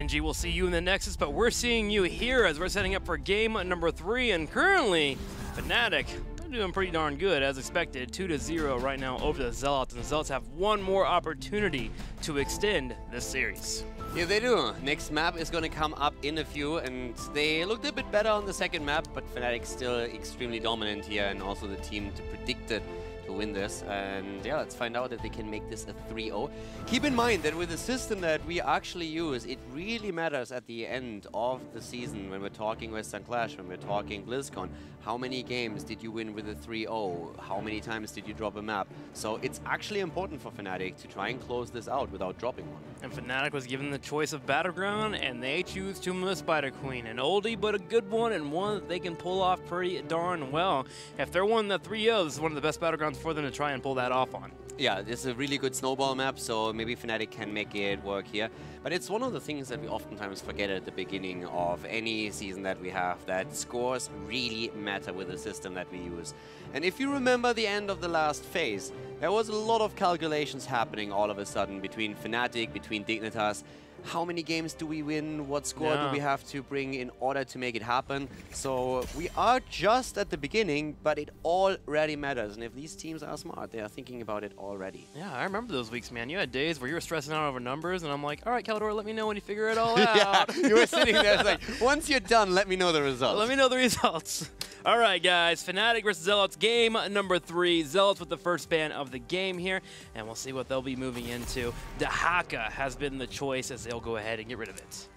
NG, we'll see you in the Nexus, but we're seeing you here as we're setting up for game number 3, and currently, Fnatic are doing pretty darn good, as expected, 2-0 right now over the Zealots, and the Zealots have one more opportunity to extend this series. Yeah, they do. Next map is going to come up in a few, and they looked a bit better on the second map, but Fnatic still extremely dominant here, and also the team to predict it to win this. And yeah, let's find out if they can make this a 3-0. Keep in mind that with the system that we actually use, it really matters at the end of the season when we're talking Western Clash, when we're talking BlizzCon. How many games did you win with a 3-0? How many times did you drop a map? So it's actually important for Fnatic to try and close this out without dropping one. And Fnatic was given the choice of Battleground, and they choose Tomb of the Spider Queen. An oldie, but a good one, and one that they can pull off pretty darn well. If they're winning the 3-0, this is one of the best Battlegrounds for them to try and pull that off on. Yeah, this is a really good snowball map, so maybe Fnatic can make it work here. But it's one of the things that we oftentimes forget at the beginning of any season that we have, that scores really matter with the system that we use. And if you remember the end of the last phase, there was a lot of calculations happening all of a sudden between Fnatic, between Dignitas. How many games do we win? What score do we have to bring in order to make it happen? So we are just at the beginning, but it already matters. And if these teams are smart, they are thinking about it already. Yeah, I remember those weeks, man. You had days where you were stressing out over numbers, and I'm like, all right, Caldor, let me know when you figure it all out. Yeah, you were sitting there like, once you're done, let me know the results. Let me know the results. All right, guys, Fnatic versus Zealots, game number 3. Zealots with the first ban of the game here, and we'll see what they'll be moving into. Dahaka has been the choice as they'll go ahead and get rid of it.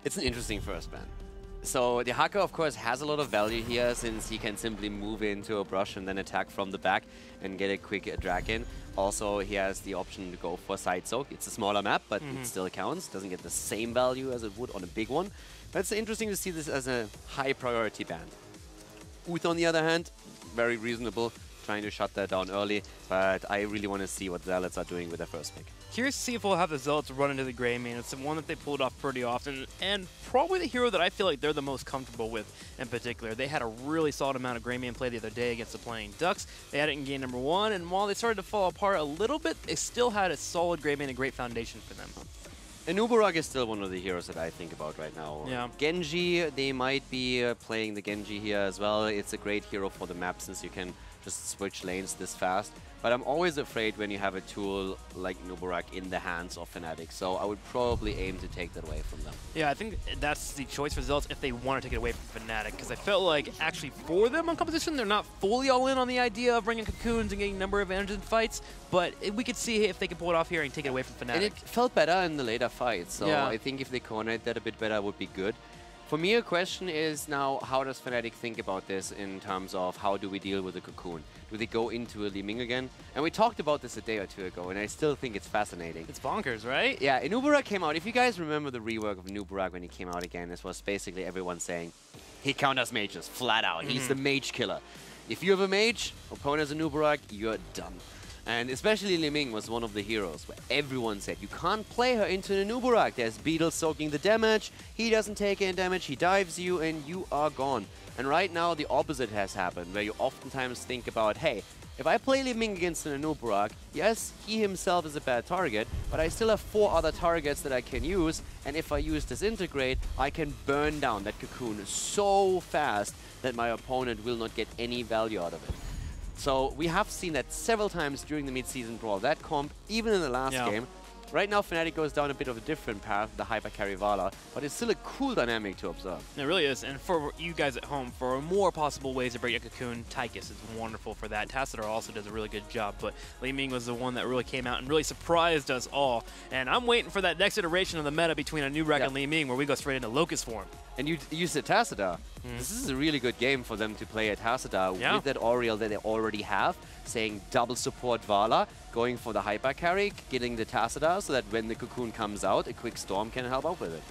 It's an interesting first ban. So Dahaka, of course, has a lot of value here since he can simply move into a brush and then attack from the back and get a quick drag in. Also, he has the option to go for side soak. It's a smaller map, but it still counts. Doesn't get the same value as it would on a big one. But it's interesting to see this as a high priority ban. Uth, on the other hand, very reasonable, trying to shut that down early, but I really want to see what Zealots are doing with their first pick. Curious to see if we'll have the Zealots run into the Grey Mane. It's the one that they pulled off pretty often, and probably the hero that I feel like they're the most comfortable with in particular. They had a really solid amount of Grey Mane play the other day against the playing Ducks. They had it in game number 1, and while they started to fall apart a little bit, they still had a solid Grey Mane, a great foundation for them. And Uberag is still one of the heroes that I think about right now. Yeah. Genji, they might be playing the Genji here as well. It's a great hero for the map since you can just switch lanes this fast. But I'm always afraid when you have a tool like Nubarak in the hands of Fnatic, so I would probably aim to take that away from them. Yeah, I think that's the choice for Zealots if they want to take it away from Fnatic, because I felt like actually for them on composition, they're not fully all in on the idea of bringing cocoons and getting number advantage in fights, but we could see if they can pull it off here and take it away from Fnatic. And it felt better in the later fights, so yeah. I think if they coordinate that a bit better would be good. For me, a question is now, how does Fnatic think about this in terms of how do we deal with the cocoon? Do they go into a Li Ming again? And we talked about this a day or two ago, and I still think it's fascinating. It's bonkers, right? Yeah, Nubarak came out. If you guys remember the rework of Nubarak when he came out again, this was basically everyone saying, he counters mages, flat out. He's the mage killer. If you have a mage, opponent has a Nubarak, you're done. And especially Li Ming was one of the heroes where everyone said, you can't play her into the Nubarak. There's Beetle soaking the damage, he doesn't take any damage, he dives you, and you are gone. And right now, the opposite has happened, where you oftentimes think about, hey, if I play Li Ming against an Nubarak, yes, he himself is a bad target, but I still have 4 other targets that I can use, and if I use Disintegrate, I can burn down that cocoon so fast that my opponent will not get any value out of it. So we have seen that several times during the mid-season brawl, that comp, even in the last game. Right now, Fnatic goes down a bit of a different path, the Hyper Carry Vala, but it's still a cool dynamic to observe. It really is, and for you guys at home, for more possible ways to break a cocoon, Tychus is wonderful for that. Tassadar also does a really good job, but Li Ming was the one that really came out and really surprised us all. And I'm waiting for that next iteration of the meta between a Nubarak and Li Ming, where we go straight into Locust form. And you said Tassadar. This is a really good game for them to play at Tassadar with that Oriel that they already have, saying double support Vala, going for the Hyper Carry, getting the Tassadar so that when the cocoon comes out, a quick storm can help out with it.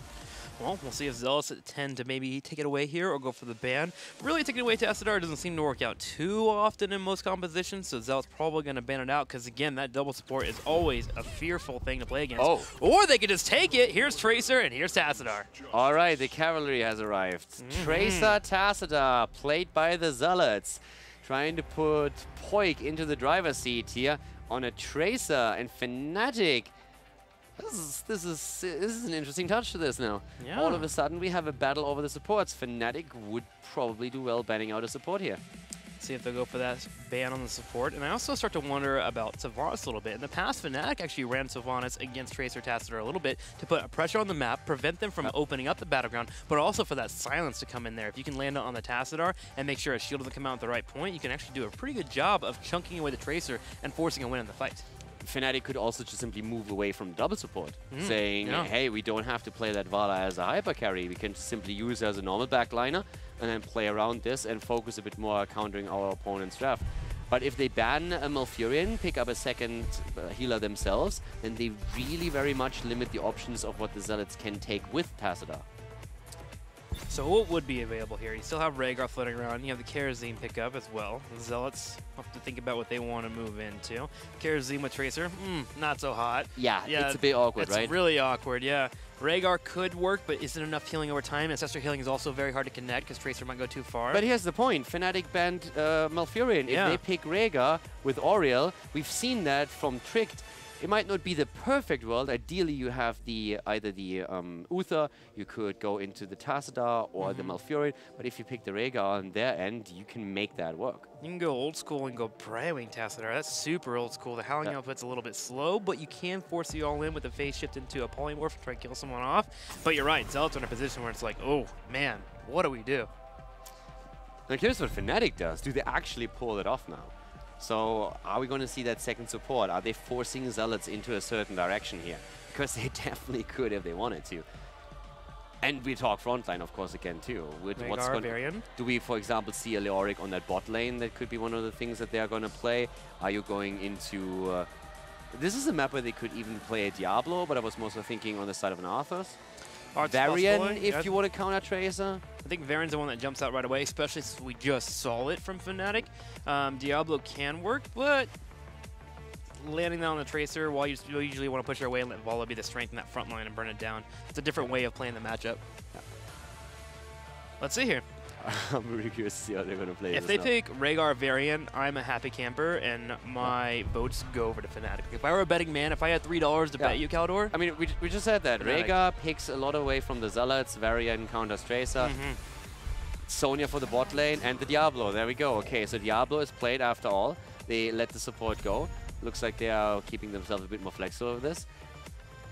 Well, we'll see if Zealots tend to maybe take it away here or go for the ban. Really, taking away Tassadar doesn't seem to work out too often in most compositions, so Zealots probably going to ban it out because, again, that double support is always a fearful thing to play against. Oh. Or they could just take it. Here's Tracer, and here's Tassadar. All right, the cavalry has arrived. Tracer Tassadar, played by the Zealots, trying to put Poik into the driver's seat here on a Tracer, and Fnatic This is an interesting touch to this now. Yeah. All of a sudden, we have a battle over the supports. Fnatic would probably do well banning out a support here. See if they'll go for that ban on the support. And I also start to wonder about Sylvanas a little bit. In the past, Fnatic actually ran Sylvanas against Tracer Tassadar a little bit to put pressure on the map, prevent them from opening up the battleground, but also for that silence to come in there. If you can land it on the Tassadar and make sure a shield doesn't come out at the right point, you can actually do a pretty good job of chunking away the Tracer and forcing a win in the fight. Fnatic could also just simply move away from double support, saying, yeah. hey, we don't have to play that Vala as a hyper carry. We can just simply use it as a normal backliner and then play around this and focus a bit more countering our opponent's draft. But if they ban a Malfurion, pick up a second healer themselves, then they really very much limit the options of what the Zealots can take with Tassadar. So what would be available here? You still have Rhaegar floating around. You have the Kerosene pickup as well. The Zealots have to think about what they want to move into. Kerosene with Tracer, not so hot. Yeah, it's a bit awkward, right? It's really awkward, yeah. Rhaegar could work, but isn't enough healing over time. Ancestor healing is also very hard to connect because Tracer might go too far. But here's the point. Fnatic banned Malfurion. Yeah. If they pick Rhaegar with Auriel, we've seen that from Tricked. It might not be the perfect world. Ideally, you have either the Uther, you could go into the Tassadar or the Malfurion. But if you pick the Rhaegar on their end, you can make that work. You can go old school and go Brightwing Tassadar. That's super old school. The Howling output's a little bit slow, but you can force the all-in with the phase shift into a Polymorph to try to kill someone off. But you're right, Zealots are in a position where it's like, oh, man, what do we do? Now, here's what Fnatic does. Do they actually pull it off now? So are we going to see that second support? Are they forcing Zealots into a certain direction here? Because they definitely could if they wanted to. And we talk frontline, of course, again, too. Do we, for example, see a Leoric on that bot lane? That could be one of the things that they are going to play. Are you going into... this is a map where they could even play a Diablo, but I was mostly thinking on the side of an Arthas. Varian, if you want to counter Tracer. I think Varian's the one that jumps out right away, especially since we just saw it from Fnatic. Diablo can work, but landing that on the Tracer while you usually want to push your way and let Vala be the strength in that front line and burn it down. It's a different way of playing the matchup. Yeah. Let's see here. I'm really curious to see how they're going to play If they pick Rhaegar Varian, I'm a happy camper, and my votes go over to Fnatic. If I were a betting man, if I had $3 to bet you, Caldor... I mean, we just said that. Fnatic. Rhaegar picks a lot away from the Zealots, Varian counters Tracer, Sonya for the bot lane, and the Diablo. There we go. Okay, so Diablo is played after all. They let the support go. Looks like they are keeping themselves a bit more flexible with this.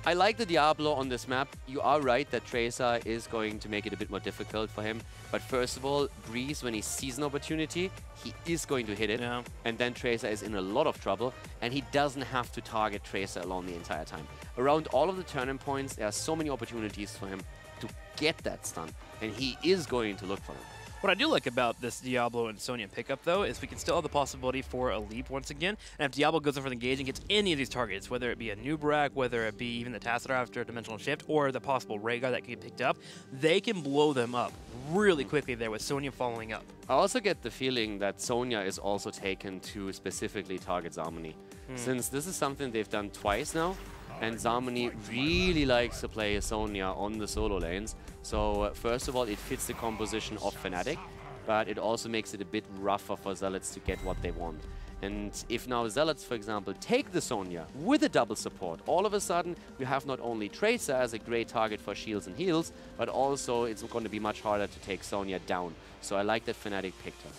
I like the Diablo on this map. You are right that Tracer is going to make it a bit more difficult for him. But first of all, Breeze, when he sees an opportunity, he is going to hit it. Yeah. And then Tracer is in a lot of trouble. And he doesn't have to target Tracer alone the entire time. Around all of the turning points, there are so many opportunities for him to get that stun. And he is going to look for them. What I do like about this Diablo and Sonya pickup, though, is we can still have the possibility for a leap once again. And if Diablo goes in for the engage and gets any of these targets, whether it be a Nubrak, whether it be even the Tassadar after a dimensional shift, or the possible Rhaegar that can get picked up, they can blow them up really quickly there with Sonya following up. I also get the feeling that Sonya is also taken to specifically target Zarmony. Since this is something they've done twice now, and Zarmony really likes to play Sonya on the solo lanes. So first of all, it fits the composition of Fnatic, but it also makes it a bit rougher for Zealots to get what they want. And if now Zealots, for example, take the Sonya with a double support, all of a sudden you have not only Tracer as a great target for shields and heals, but also it's going to be much harder to take Sonya down. So I like that Fnatic picked her.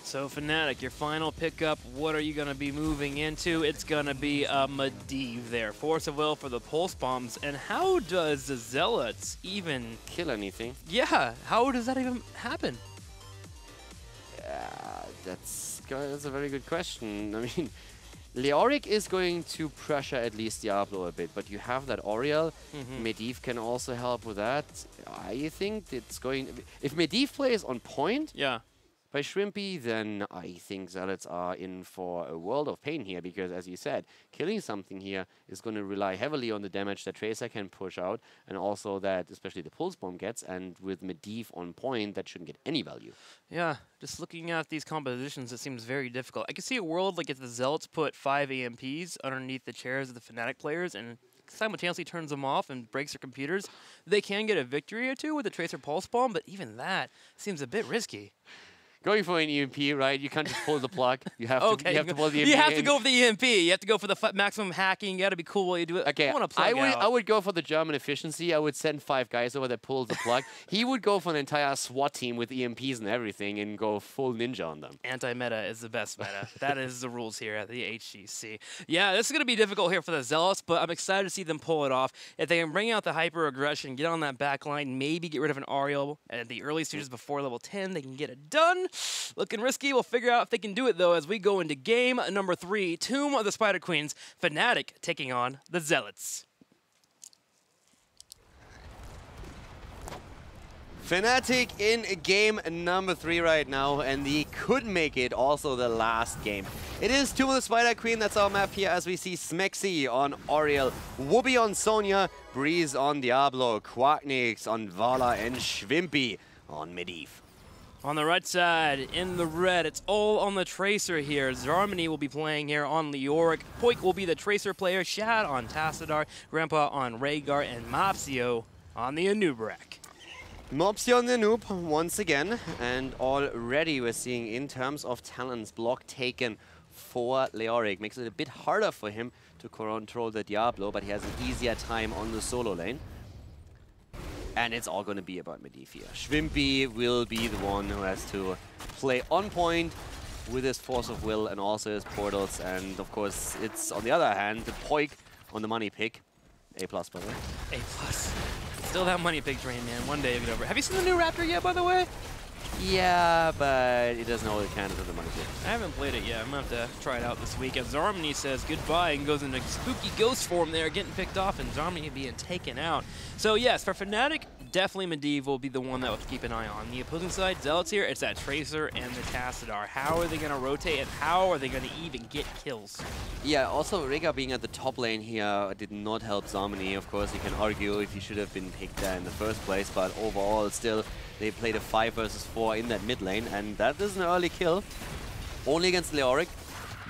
So Fnatic, your final pickup, what are you going to be moving into? It's going to be a Medivh there. Force of Will for the Pulse Bombs. And how does the Zealots even... kill anything? Yeah, how does that even happen? That's a very good question. I mean, Leoric is going to pressure at least Diablo a bit, but you have that Auriel. Medivh can also help with that. I think it's going... If Medivh plays on point... Yeah. By Shrimpy, then I think Zealots are in for a world of pain here, because as you said, killing something here is going to rely heavily on the damage that Tracer can push out, and also that especially the Pulse Bomb gets, and with Medivh on point, that shouldn't get any value. Yeah, just looking at these compositions, it seems very difficult. I can see a world like if the Zealots put 5 AMPs underneath the chairs of the Fnatic players and simultaneously turns them off and breaks their computers, they can get a victory or two with the Tracer Pulse Bomb, but even that seems a bit risky. Going for an EMP, right? You can't just pull the plug. You have to. Okay, You have to pull the EMP. You have to go for the EMP. You have to go for the maximum hacking. You got to be cool while you do it. Okay, I I would go for the German efficiency. I would send 5 guys over that pull the plug. He would go for an entire SWAT team with EMPs and everything and go full ninja on them. Anti-meta is the best meta. That is the rules here at the HGC. Yeah, this is going to be difficult here for the Zealots, but I'm excited to see them pull it off. If they can bring out the hyper-aggression, get on that back line, maybe get rid of an Ariel at the early stages before level 10, they can get it done. Looking risky. We'll figure out if they can do it, though, as we go into game number 3, Tomb of the Spider Queens, Fnatic taking on the Zealots. Fnatic in game number 3 right now, and they could make it also the last game. It is Tomb of the Spider Queen, that's our map here, as we see Smexy on Oriel, Whoopi on Sonya, Breeze on Diablo, Quacknix on Vala, and Schwimpy on Medivh. On the right side, in the red, it's all on the Tracer here. Zarmany will be playing here on Leoric. Poik will be the Tracer player, Shad on Tassadar, Grandpa on Rhaegar, and Mopsio on the Anubarak. Mopsio on the Noob once again, and already we're seeing in terms of talents block taken for Leoric. Makes it a bit harder for him to control the Diablo, but he has an easier time on the solo lane. And it's all going to be about Medivh here. Schwimpy will be the one who has to play on point with his force of will and also his portals. And of course, it's on the other hand, the Poik on the money pick. A+, by the way. A+. Still that money pick train, man. One day you'll get over it. Have you seen the new Raptor yet, by the way? Yeah, but it doesn't hold the candidates of the money pick. I haven't played it yet. I'm going to have to try it out this week. As Zarmany says goodbye and goes into spooky ghost form there, getting picked off, and Zarmany being taken out. So yes, for Fnatic, definitely Medivh will be the one that we'll keep an eye on. The opposing side, Zealots here, it's that Tracer and the Tassadar. How are they going to rotate, and how are they going to even get kills? Yeah, also Rhaegar being at the top lane here did not help Zarmany. Of course, you can argue if he should have been picked there in the first place, but overall, still, they played a 5 versus 4 in that mid lane, and that is an early kill. Only against Leoric.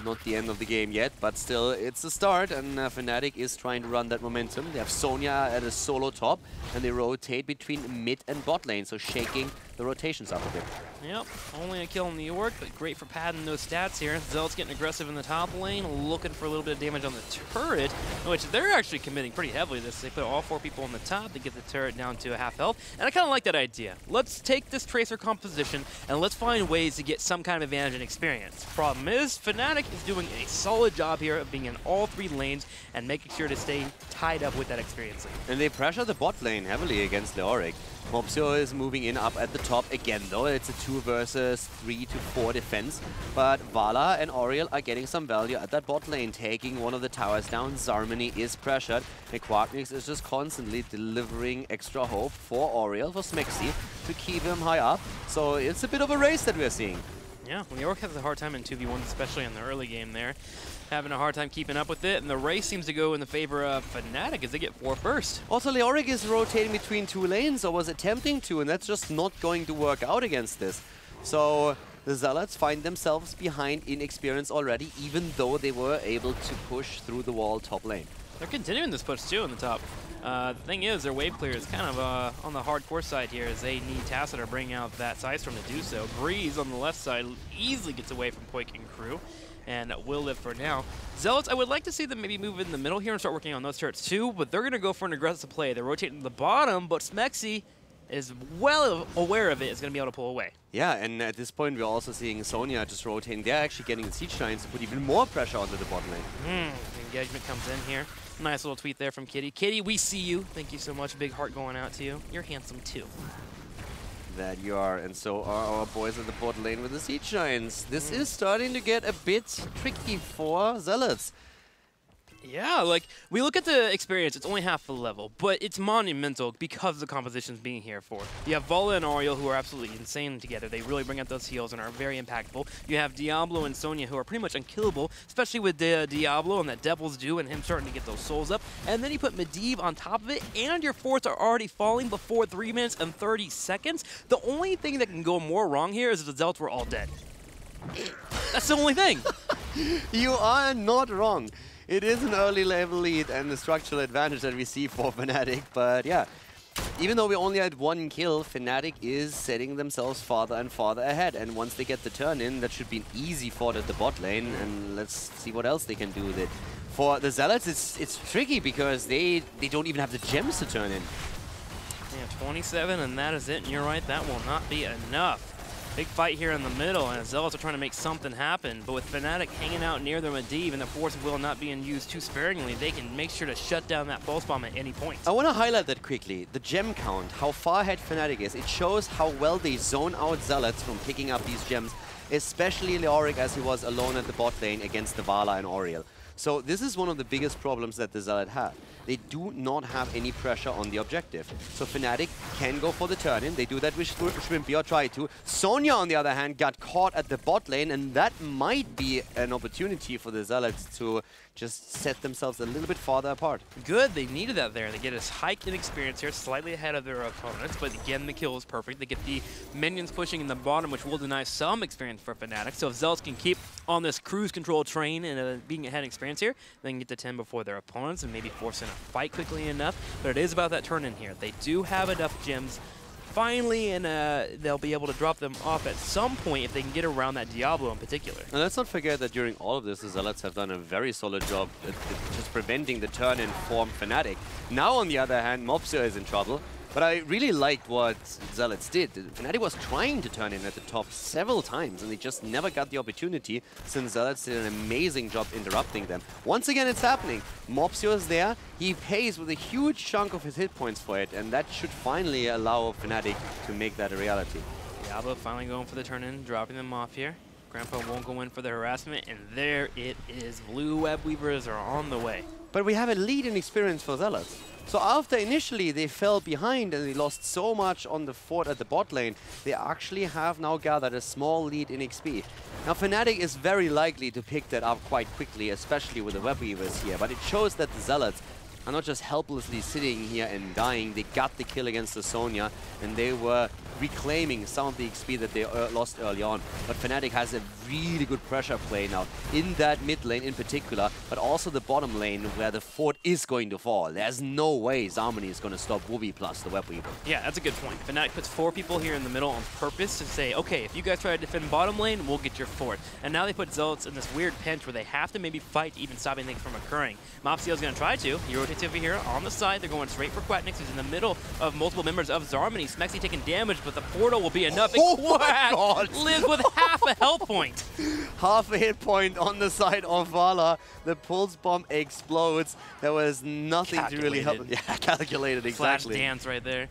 Not the end of the game yet, but still, it's a start, and Fnatic is trying to run that momentum. They have Sonya at a solo top, and they rotate between mid and bot lane, so shaking the rotations up a bit. Yep, only a kill in the York, but great for padding those stats here. Zealot's getting aggressive in the top lane, looking for a little bit of damage on the turret, which they're actually committing pretty heavily to this. They put all 4 people on the top, they get the turret down to a half health, and I kind of like that idea. Let's take this Tracer composition, and let's find ways to get some kind of advantage and experience. Problem is, Fnatic is doing a solid job here of being in all 3 lanes and making sure to stay tied up with that experience. And they pressure the bot lane heavily against Leoric. Mopsio is moving in up at the top again, though. It's a 2 versus 3 to 4 defense. But Vala and Oriel are getting some value at that bot lane, taking one of the towers down. Zarmany is pressured, and Quacknix is just constantly delivering extra hope for Oriel, for Smexy, to keep him high up. So it's a bit of a race that we're seeing. Yeah, Leoric has a hard time in 2v1, especially in the early game there. Having a hard time keeping up with it, and the race seems to go in the favor of Fnatic as they get 4 first. Also, Leoric is rotating between 2 lanes, or was attempting to, and that's just not going to work out against this. So the Zealots find themselves behind in experience already, even though they were able to push through the wall top lane. They're continuing this push too in the top. The thing is, their wave clear is kind of on the hardcore side here, as they need Tassadar bring out that Sidestorm to do so. Breeze on the left side easily gets away from Poik and crew, and will live for now. Zealots, I would like to see them maybe move in the middle here and start working on those turrets too, but they're going to go for an aggressive play. They're rotating to the bottom, but Smexy is well aware of it, is going to be able to pull away. Yeah, and at this point, we're also seeing Sonya just rotating. They're actually getting the Siege Giants to put even more pressure onto the bottom lane. Engagement comes in here. Nice little tweet there from Kitty. Kitty, we see you. Thank you so much. Big heart going out to you. You're handsome too. That you are, and so are our boys at the bot lane with the Siege Giants. This is starting to get a bit tricky for Zealots. Yeah, like, we look at the experience, it's only half the level, but it's monumental because of the compositions being here for. You have Vala and Oriel, who are absolutely insane together. They really bring out those heals and are very impactful. You have Diablo and Sonya, who are pretty much unkillable, especially with Diablo and that Devil's Due and him starting to get those souls up. And then you put Medivh on top of it, and your forts are already falling before 3 minutes and 30 seconds. The only thing that can go more wrong here is if the Zealots were all dead. That's the only thing. You are not wrong. It is an early level lead and the structural advantage that we see for Fnatic, but yeah, even though we only had 1 kill, Fnatic is setting themselves farther and farther ahead. And once they get the turn in, that should be an easy fought at the bot lane. And let's see what else they can do with it. For the Zealots, it's tricky because they don't even have the gems to turn in. Yeah, 27, and that is it. And you're right, that will not be enough. Big fight here in the middle, and Zealots are trying to make something happen. But with Fnatic hanging out near their Medivh and the Force of Will not being used too sparingly, they can make sure to shut down that pulse bomb at any point. I want to highlight that quickly. The gem count, how far ahead Fnatic is. It shows how well they zone out Zealots from picking up these gems, especially Leoric as he was alone at the bot lane against the Vala and Oriel. So this is one of the biggest problems that the Zealot have. They do not have any pressure on the objective. So Fnatic can go for the turn-in. They do that with Shrimpy, or try to. Sonya, on the other hand, got caught at the bot lane, and that might be an opportunity for the Zealots to just set themselves a little bit farther apart. Good, they needed that there. They get a hike in experience here, slightly ahead of their opponents, but again, the kill is perfect. They get the minions pushing in the bottom, which will deny some experience for Fnatic. So if Zealots can keep on this cruise control train and being ahead in experience here, they can get to 10 before their opponents and maybe force in a fight quickly enough. But it is about that turn in here. They do have enough gems finally, and they'll be able to drop them off at some point if they can get around that Diablo in particular. And let's not forget that during all of this, the Zealots have done a very solid job at just preventing the turn-in from Fnatic. Now, on the other hand, Mopsio is in trouble. But I really liked what Zealots did. Fnatic was trying to turn in at the top several times, and they just never got the opportunity, since Zealots did an amazing job interrupting them. Once again, it's happening. Mopsio is there. He pays with a huge chunk of his hit points for it, and that should finally allow Fnatic to make that a reality. Diablo finally going for the turn-in, dropping them off here. Grandpa won't go in for the harassment, and there it is. Blue Web Weavers are on the way. But we have a lead in experience for Zealots. So after initially they fell behind and they lost so much on the fort at the bot lane, they actually have now gathered a small lead in XP. Now Fnatic is very likely to pick that up quite quickly, especially with the Web Weavers here, but it shows that the Zealots are not just helplessly sitting here and dying. They got the kill against the Sonya, and they were reclaiming some of the XP that they lost early on. But Fnatic has a really good pressure play now in that mid lane in particular, but also the bottom lane where the fort is going to fall. There's no way Zarmony is going to stop Wooby plus the Web Weaver. Yeah, that's a good point. Fnatic puts 4 people here in the middle on purpose to say, okay, if you guys try to defend bottom lane, we'll get your fort. And now they put Zealots in this weird pinch where they have to maybe fight to even stop anything from occurring. Mopsio's going to try to. He rotates over here on the side. They're going straight for Quacknix, who's in the middle of multiple members of Zarmony. Smexy taking damage, but the portal will be enough. Oh my God! Lives with half a health point. Half a hit point on the side of Vala. The pulse bomb explodes. There was nothing to really help. Yeah, calculated, exactly. Flash dance right there.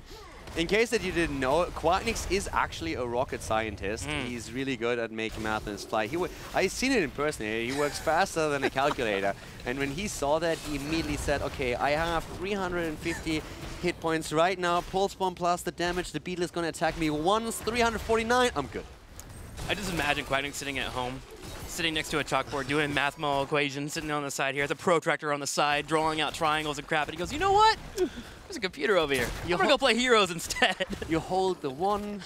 In case that you didn't know, Quacknix is actually a rocket scientist. He's really good at making math on his fly. I've seen it in person. He works faster than a calculator. And when he saw that, he immediately said, okay, I have 350 hit points right now. Pulse bomb plus the damage. The beetle is going to attack me once. 349. I'm good. I just imagine Quacknix sitting at home, sitting next to a chalkboard, doing math model equations, sitting on the side here, the protractor on the side, drawing out triangles and crap. And he goes, you know what? There's a computer over here. I'm gonna go play Heroes instead. You hold the 1.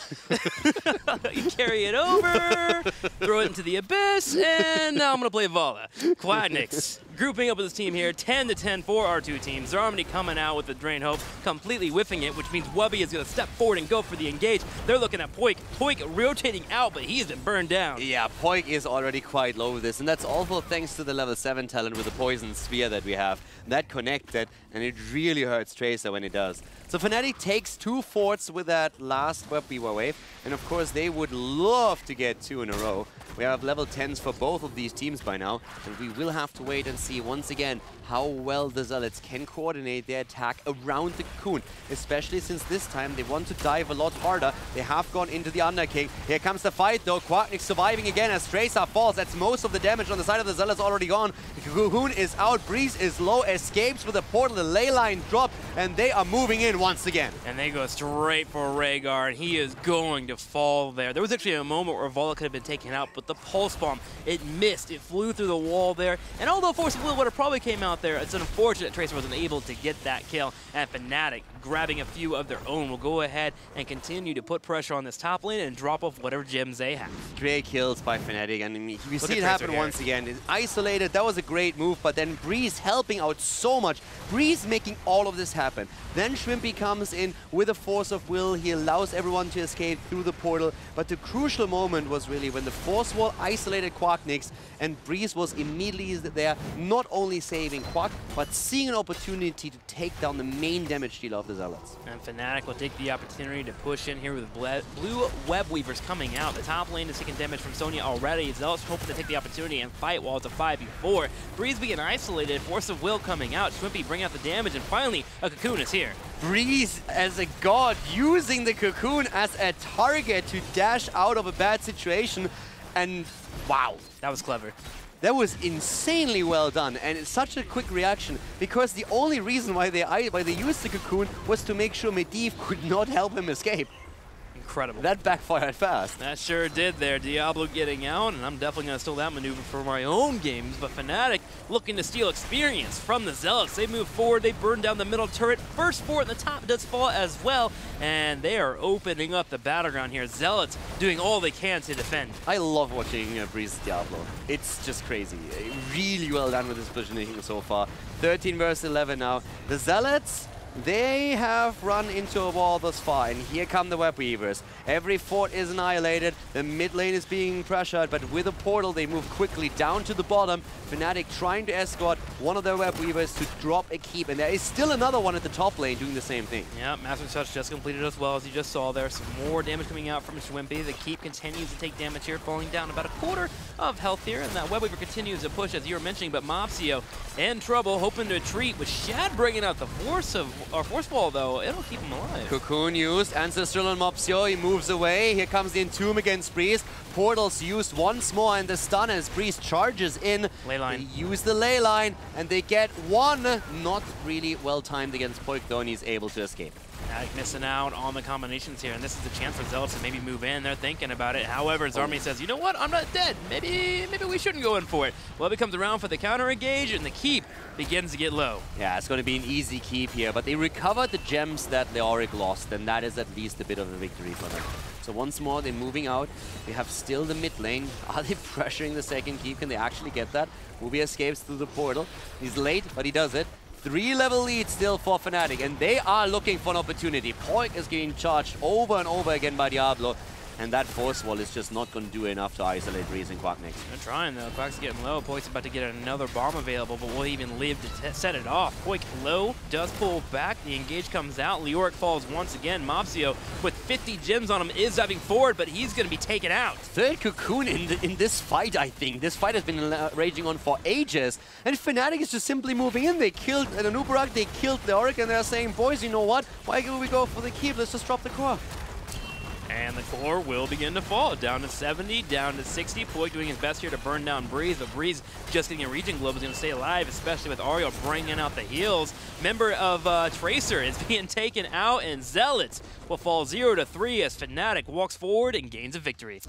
You carry it over, throw it into the abyss, and now I'm gonna play Vala. Quacknix grouping up with his team here, 10-10 for our 2 teams. Zarmony coming out with the Drain Hope, completely whiffing it, which means Wubby is gonna step forward and go for the engage. They're looking at Poik. Poik rotating out, but he's been burned down. Yeah, Poik is already quite low with this, and that's also thanks to the level 7 talent with the Poison Sphere that we have. That connected, and it really hurts Tracer when it does. So Fnatic takes 2 forts with that last Web Weaver wave, and of course they would love to get 2 in a row. We have level 10s for both of these teams by now, and we will have to wait and see once again how well the Zealots can coordinate their attack around the Cocoon, especially since this time they want to dive a lot harder. They have gone into the Underking. Here comes the fight though. Quacknix surviving again as Tracer falls. That's most of the damage on the side of the Zealots already gone. The Cocoon is out. Breeze is low. Escapes with a portal. The ley line drop, and they are moving in once again. And they go straight for Rhaegar, and he is going to fall there. There was actually a moment where Vala could have been taken out, but the Pulse Bomb. It missed. It flew through the wall there. And although Force of Will would have probably came out there, it's unfortunate Tracer wasn't able to get that kill. And Fnatic, grabbing a few of their own, will go ahead and continue to put pressure on this top lane and drop off whatever gems they have. Great kills by Fnatic, and we see it happen once again. It's isolated, that was a great move, but then Breeze helping out so much. Breeze making all of this happen. Then Shrimpy comes in with a Force of Will. He allows everyone to escape through the portal, but the crucial moment was really when the Force Wall isolated Quacknix, and Breeze was immediately there, not only saving Quack, but seeing an opportunity to take down the main damage dealer of the Zealots. And Fnatic will take the opportunity to push in here with blue Web Weavers coming out. The top lane is taking damage from Sonya already. Zealots hoping to take the opportunity and fight while it's a 5v4. Breeze being isolated, Force of Will coming out, Shrimpy bringing out the damage, and finally a Cocoon is here. Breeze as a god using the Cocoon as a target to dash out of a bad situation, and wow. That was clever. That was insanely well done, and it's such a quick reaction because the only reason why they used the Cocoon was to make sure Medivh could not help him escape. Incredible. That backfired fast. That sure did there. Diablo getting out, and I'm definitely going to steal that maneuver for my own games. But Fnatic looking to steal experience from the Zealots. They move forward. They burn down the middle turret. First fort in the top does fall as well, and they are opening up the battleground here. Zealots doing all they can to defend. I love watching Breeze Diablo. It's just crazy. Really well done with his positioning so far. 13 versus 11 now. The Zealots, they have run into a wall thus far, and here come the Web Weavers. Every fort is annihilated, the mid lane is being pressured, but with a portal they move quickly down to the bottom. Fnatic trying to escort one of their Web Weavers to drop a keep, and there is still another one at the top lane doing the same thing. Yeah, Master Touch just completed as well, as you just saw there. Some more damage coming out from Shrimpy. The keep continues to take damage here, falling down about a quarter of health here, and that Web Weaver continues to push, as you were mentioning, but Mopsio in trouble, hoping to retreat with Shad bringing out the Force Ball, though. It'll keep him alive. Cocoon used, Ancestral on Mopsio, he moves away. Here comes the Entomb against Breeze. Portals used once more, and the stun as Breeze charges in. Leyline. They use the ley line, and they get one. Not really well timed against Poik, though, and he's able to escape. Fnatic missing out on the combinations here, and this is the chance for Zealots to maybe move in. They're thinking about it. However, Zarmi says, you know what? I'm not dead. Maybe we shouldn't go in for it. Well, it comes around for the counter engage, and the keep begins to get low. Yeah, it's going to be an easy keep here, but they recovered the gems that Leoric lost, and that is at least a bit of a victory for them. So once more, they're moving out. They have still the mid lane. Are they pressuring the second keep? Can they actually get that? Ruby escapes through the portal. He's late, but he does it. 3-level lead still for Fnatic, and they are looking for an opportunity. Poik is getting charged over and over again by Diablo, and that Force Wall is just not going to do enough to isolate Breeze and Quacknix. They're trying, though. Quack's getting low. Poik's about to get another bomb available, but will he even live to set it off? Poik low, does pull back. The engage comes out. Leoric falls once again. Mopsio, with 50 gems on him, is diving forward, but he's going to be taken out. Third Cocoon in this fight, I think. This fight has been raging on for ages, and Fnatic is just simply moving in. They killed the Nubarak, they killed Leoric, and they're saying, boys, you know what? Why can't we go for the keep? Let's just drop the core. And the core will begin to fall. Down to 70, down to 60. Poik doing his best here to burn down Breeze, but Breeze just getting a Regen Globe is going to stay alive, especially with Ariel bringing out the heals. Member of Tracer is being taken out, and Zealots will fall 0-3 as Fnatic walks forward and gains a victory.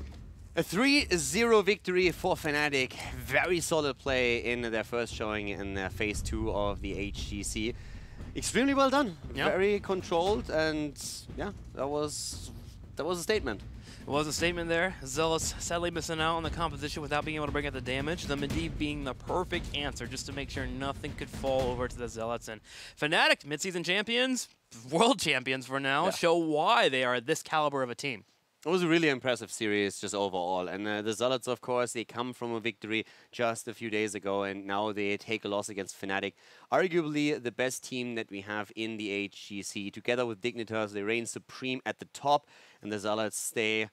A 3-0 victory for Fnatic. Very solid play in their first showing in phase 2 of the HGC. Extremely well done. Yep. Very controlled, and yeah, that was a statement. It was a statement there. Zealots sadly missing out on the composition without being able to bring out the damage. The Medivh being the perfect answer just to make sure nothing could fall over to the Zealots. And Fnatic, mid-season champions, world champions for now, show why they are this caliber of a team. It was a really impressive series just overall, and the Zealots, of course, they come from a victory just a few days ago, and now they take a loss against Fnatic. Arguably the best team that we have in the HGC. Together with Dignitas, they reign supreme at the top, and the Zealots, they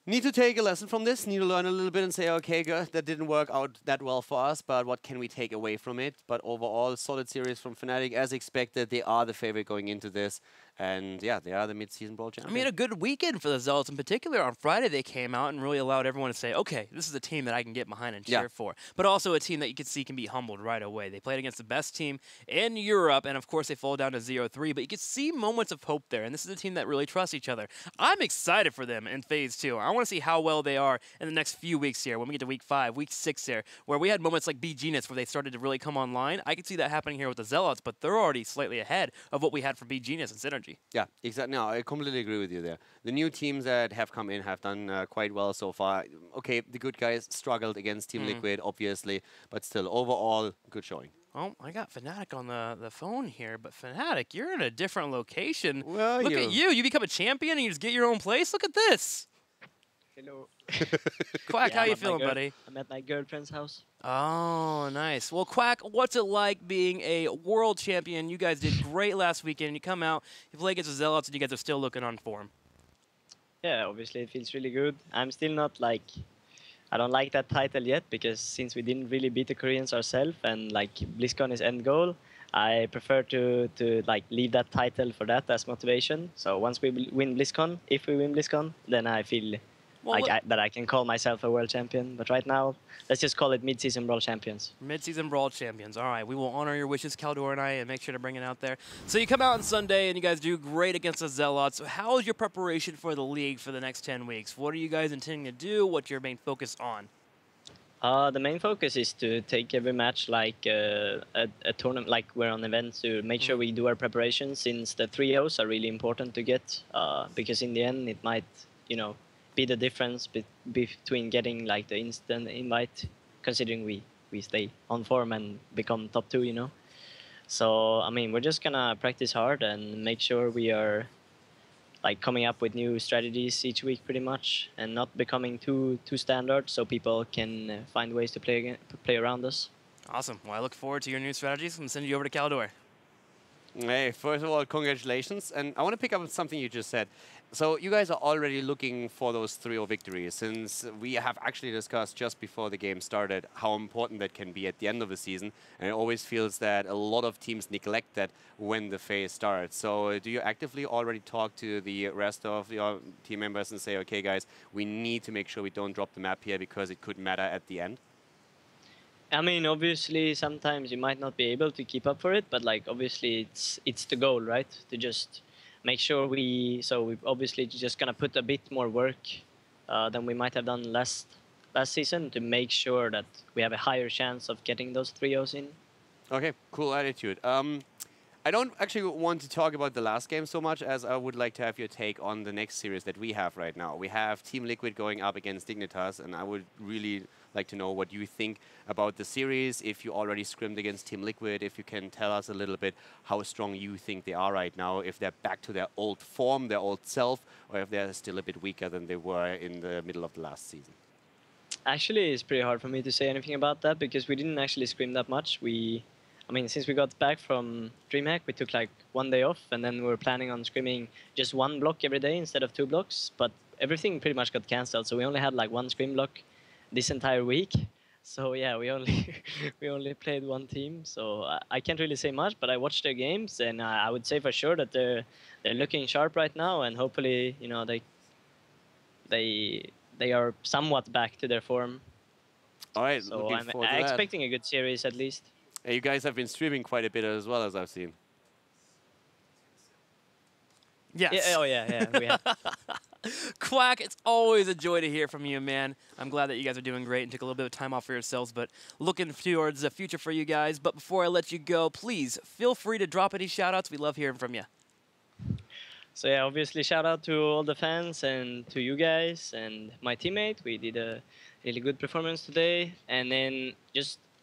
need to take a lesson from this, need to learn a little bit and say, okay, good, that didn't work out that well for us, but what can we take away from it? But overall, solid series from Fnatic. As expected, they are the favorite going into this, And yeah, they are the mid-season Brawl I champions. mean, a good weekend for the Zealots in particular. On Friday, they came out and really allowed everyone to say, okay, this is a team that I can get behind and cheer for. But also a team that you can see can be humbled right away. They played against the best team in Europe, and of course, they fall down to 0-3. But you can see moments of hope there, and this is a team that really trusts each other. I'm excited for them in Phase 2. I want to see how well they are in the next few weeks here when we get to Week 5, Week 6 here, where we had moments like BGNets where they started to really come online. I could see that happening here with the Zealots, but they're already slightly ahead of what we had for BGNets and Synergy. Yeah, exactly. No, I completely agree with you there. The new teams that have come in have done quite well so far. Okay, the good guys struggled against Team Liquid, obviously, but still, overall, good showing. Oh, I got Fnatic on the phone here, but Fnatic, you're in a different location. Well, Look at you. You become a champion and you just get your own place. Look at this. Hello. Quack, Yeah, how you feeling, buddy? I'm at my girlfriend's house. Oh, nice. Well, Quack, what's it like being a world champion? You guys did great last weekend. You come out, you play against the Zealots, and you guys are still looking on form. Yeah, obviously it feels really good. I'm still not like, I don't like that title yet because since we didn't really beat the Koreans ourselves and like BlizzCon is end goal, I prefer to like leave that title for that as motivation. So once we win BlizzCon, if we win BlizzCon, then I feel that I can call myself a world champion. But right now, let's just call it mid-season Brawl champions. Mid-season Brawl champions. All right, we will honor your wishes, Caldor and I, and make sure to bring it out there. So you come out on Sunday, and you guys do great against the Zealots. So how is your preparation for the league for the next 10 weeks? What are you guys intending to do? What's your main focus on? The main focus is to take every match like a tournament, like we're on events, to make sure we do our preparation, since the 3-0s are really important to get, because in the end it might, be the difference between getting like the instant invite, considering we stay on form and become top 2, So, I mean, we're just gonna practice hard and make sure we are like coming up with new strategies each week pretty much, and not becoming too standard, so people can find ways to play around us. Awesome. Well, I look forward to your new strategies. I'm sending you over to Caldor. Hey, first of all, congratulations. And I want to pick up on something you just said. So you guys are already looking for those 3-0 victories, since we have actually discussed just before the game started how important that can be at the end of the season. And it always feels that a lot of teams neglect that when the phase starts. So do you actively already talk to the rest of your team members and say, okay, guys, we need to make sure we don't drop the map here because it could matter at the end? I mean, obviously, sometimes you might not be able to keep up for it, but like obviously, it's the goal, right? To just make sure we're obviously just gonna put a bit more work than we might have done last season to make sure that we have a higher chance of getting those 3-0s in. Okay, cool attitude. I don't actually want to talk about the last game so much as I would like to have your take on the next series that we have right now. We have Team Liquid going up against Dignitas, and I would really like to know what you think about the series, if you already scrimmed against Team Liquid, if you can tell us a little bit how strong you think they are right now, if they're back to their old form, their old self, or if they're still a bit weaker than they were in the middle of the last season. Actually, it's pretty hard for me to say anything about that because we didn't actually scrim that much. I mean, since we got back from DreamHack, we took like 1 day off, and then we were planning on scrimming just 1 block every day instead of 2 blocks. But everything pretty much got cancelled, so we only had like 1 scrim block this entire week. So yeah, we only played 1 team. So I can't really say much, but I watched their games, and I would say for sure that they're looking sharp right now, and hopefully they are somewhat back to their form. All right, so I'm expecting a good series at least. Hey, you guys have been streaming quite a bit as well, as I've seen. Yes. Yeah, we have. Quack, it's always a joy to hear from you, man. I'm glad that you guys are doing great and took a little bit of time off for yourselves, but looking towards the future for you guys. But before I let you go, please feel free to drop any shout-outs. We love hearing from you. So yeah, obviously shout out to all the fans and to you guys and my teammate. We did a really good performance today. And then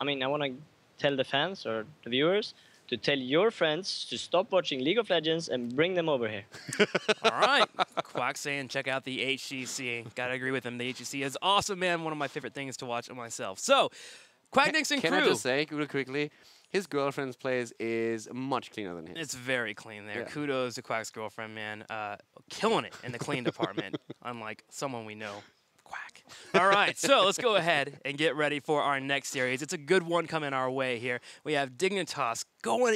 I want to tell the fans or the viewers to tell your friends to stop watching League of Legends and bring them over here. All right. Quack saying check out the HGC. Gotta agree with him. The HGC is awesome, man. One of my favorite things to watch myself. So, Quack Nixon crew. Can I just say, real quickly, his girlfriend's place is much cleaner than his. It's very clean there. Yeah. Kudos to Quack's girlfriend, man. Killing it in the clean department, unlike someone we know. Quack. All right, so let's go ahead and get ready for our next series. It's a good one coming our way here. We have Dignitas going